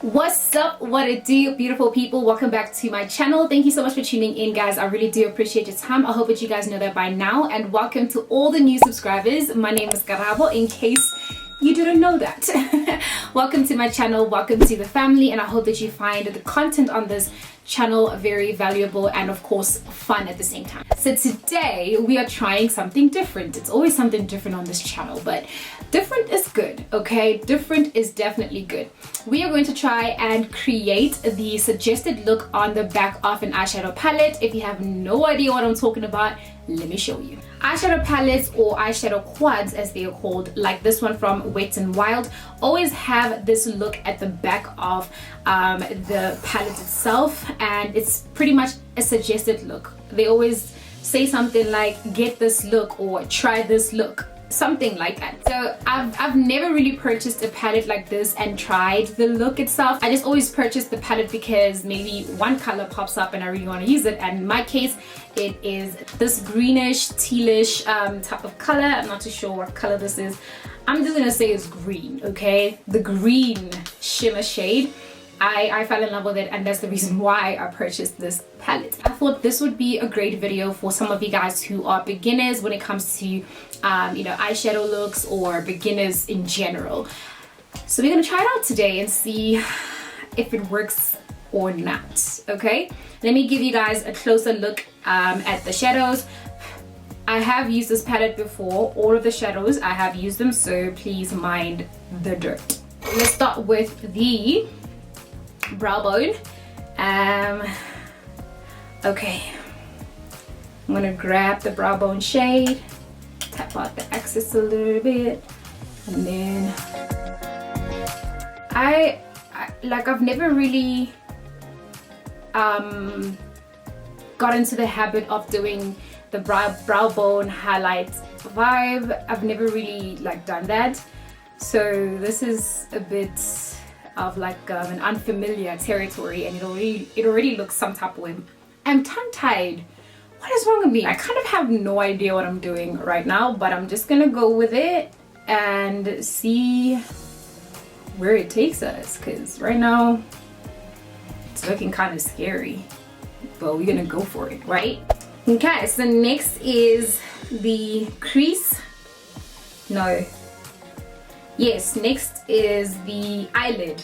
What's up, what it do, beautiful people? Welcome back to my channel. Thank you so much for tuning in, guys. I really do appreciate your time. I hope that you guys know that by now, and welcome to all the new subscribers. My name is Karabo, in case you didn't know that. Welcome to my channel, welcome to the family, and I hope that you find the content on this channel very valuable and of course fun at the same time. So today we are trying something different. It's always something different on this channel, but different is good, okay? Different is definitely good. We are going to try and create the suggested look on the back of an eyeshadow palette. If you have no idea what I'm talking about, let me show you. Eyeshadow palettes, or eyeshadow quads as they are called, like this one from Wet n Wild, always have this look at the back of the palette itself, and it's pretty much a suggested look. They always say something like, get this look or try this look, something like that. So I've never really purchased a palette like this and tried the look itself. I just always purchase the palette because maybe one color pops up and I really want to use it, and in my case it is this greenish tealish type of color. I'm not too sure what color this is. I'm just gonna say it's green, okay? The green shimmer shade. I fell in love with it, and that's the reason why I purchased this palette. I thought this would be a great video for some of you guys who are beginners when it comes to you know, eyeshadow looks, or beginners in general. So we're gonna try it out today and see if it works or not, okay? Let me give you guys a closer look at the shadows. I have used this palette before. All of the shadows, I have used them, so please mind the dirt. Let's start with the brow bone. Okay, I'm gonna grab the brow bone shade, tap out the excess a little bit, and then I've never really got into the habit of doing the brow bone highlight vibe. I've never really done that, so this is a bit of an unfamiliar territory, and it already looks some type of way. I'm tongue-tied. What is wrong with me? I kind of have no idea what I'm doing right now, but I'm just gonna go with it and see where it takes us, because right now it's looking kind of scary, but we're gonna go for it, right? Okay, so next is the crease. No. Yes, next is the eyelid,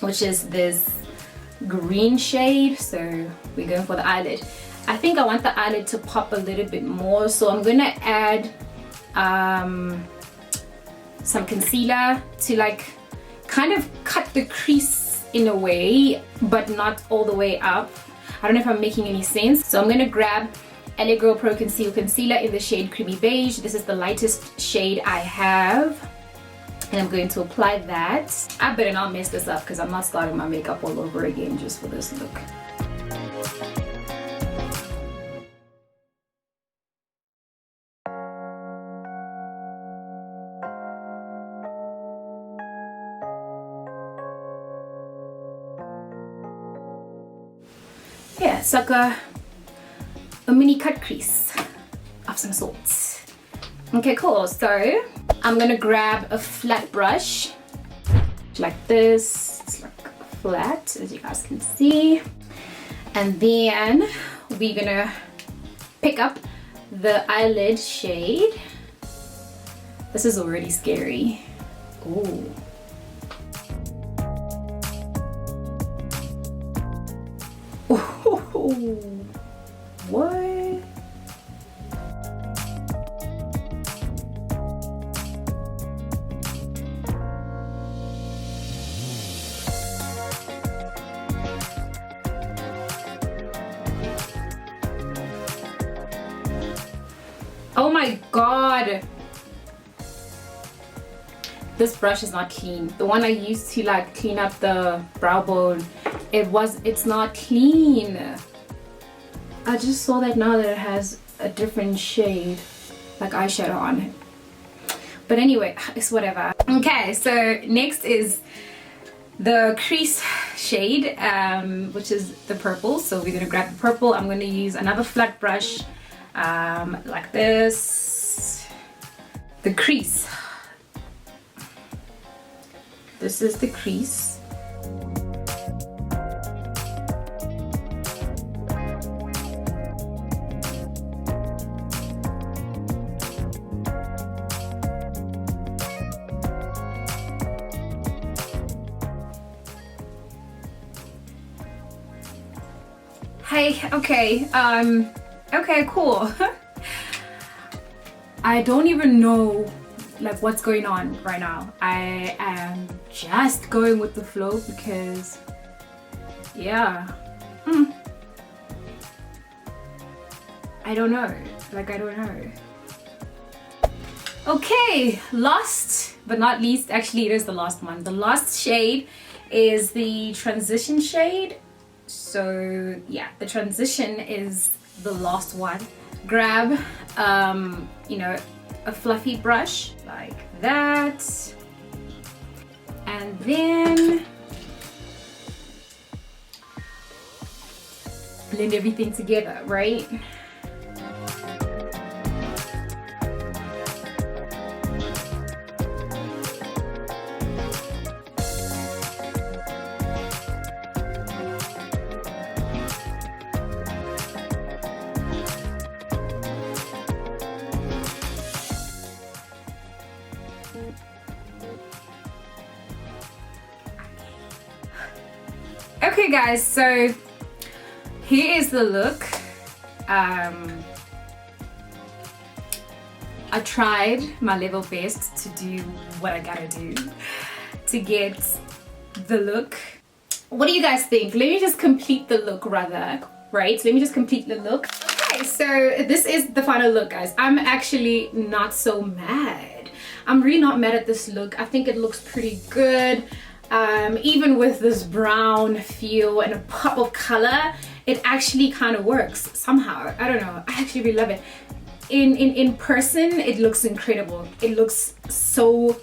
which is this green shade. So we're going for the eyelid. I think I want the eyelid to pop a little bit more, so I'm gonna add some concealer to kind of cut the crease in a way, but not all the way up. I don't know if I'm making any sense. So I'm gonna grab LA Girl Pro Concealer in the shade Creamy Beige. This is the lightest shade I have, and I'm going to apply that. I better not mess this up because I'm not starting my makeup all over again just for this look. Yeah, it's like a mini cut crease of some sort. Okay, cool. So I'm gonna grab a flat brush like this. It's like flat, as you guys can see, and then we're gonna pick up the eyelid shade. This is already scary. Ooh. Ooh. What? Oh my god! This brush is not clean. The one I used to clean up the brow bone, it's not clean. I just saw that now that it has a different shade eyeshadow on it. But anyway, it's whatever. Okay, so next is the crease shade, which is the purple. So we're gonna grab the purple. I'm gonna use another flat brush like this. The crease. This is the crease. Hey, okay, okay, cool. I don't even know like what's going on right now. I am just going with the flow because, yeah, I don't know, like I don't know. Okay, last but not least, actually it is the last one. The last shade is the transition shade. So yeah, the transition is the last one. Grab you know, a fluffy brush like that, and then blend everything together, right? Okay guys, so here is the look. I tried my level best to do what I gotta do to get the look. What do you guys think? Let me just complete the look rather, right? Let me just complete the look. Okay, so this is the final look, guys. I'm actually not so mad. I'm really not mad at this look. I think it looks pretty good. Even with this brown feel and a pop of color, it actually kind of works somehow. I don't know, I actually really love it. In person, it looks incredible. It looks so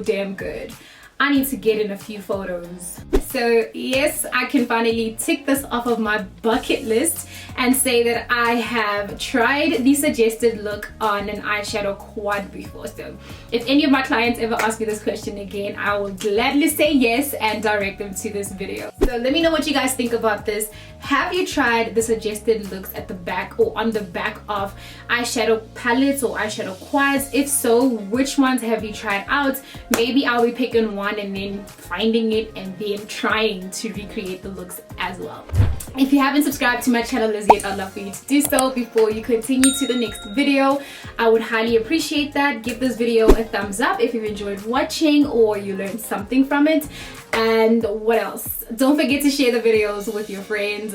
damn good. I need to get in a few photos. So yes, I can finally tick this off of my bucket list and say that I have tried the suggested look on an eyeshadow quad before. So if any of my clients ever ask me this question again, I will gladly say yes and direct them to this video. So let me know what you guys think about this. Have you tried the suggested looks at the back or on the back of eyeshadow palettes or eyeshadow quads? If so, which ones have you tried out? Maybe I'll be picking one and then finding it and then trying to recreate the looks as well. If you haven't subscribed to my channel as yet, I'd love for you to do so before you continue to the next video. I would highly appreciate that. Give this video a thumbs up if you enjoyed watching or you learned something from it. And what else? Don't forget to share the videos with your friends,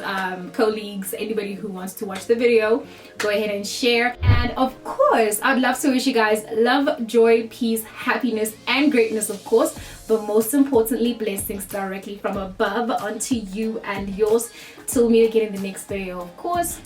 colleagues, anybody who wants to watch the video. Go ahead and share. And of course, I'd love to wish you guys love, joy, peace, happiness, and greatness, of course. But most importantly, blessings directly from above onto you and yours. Till we meet again in the next video, of course.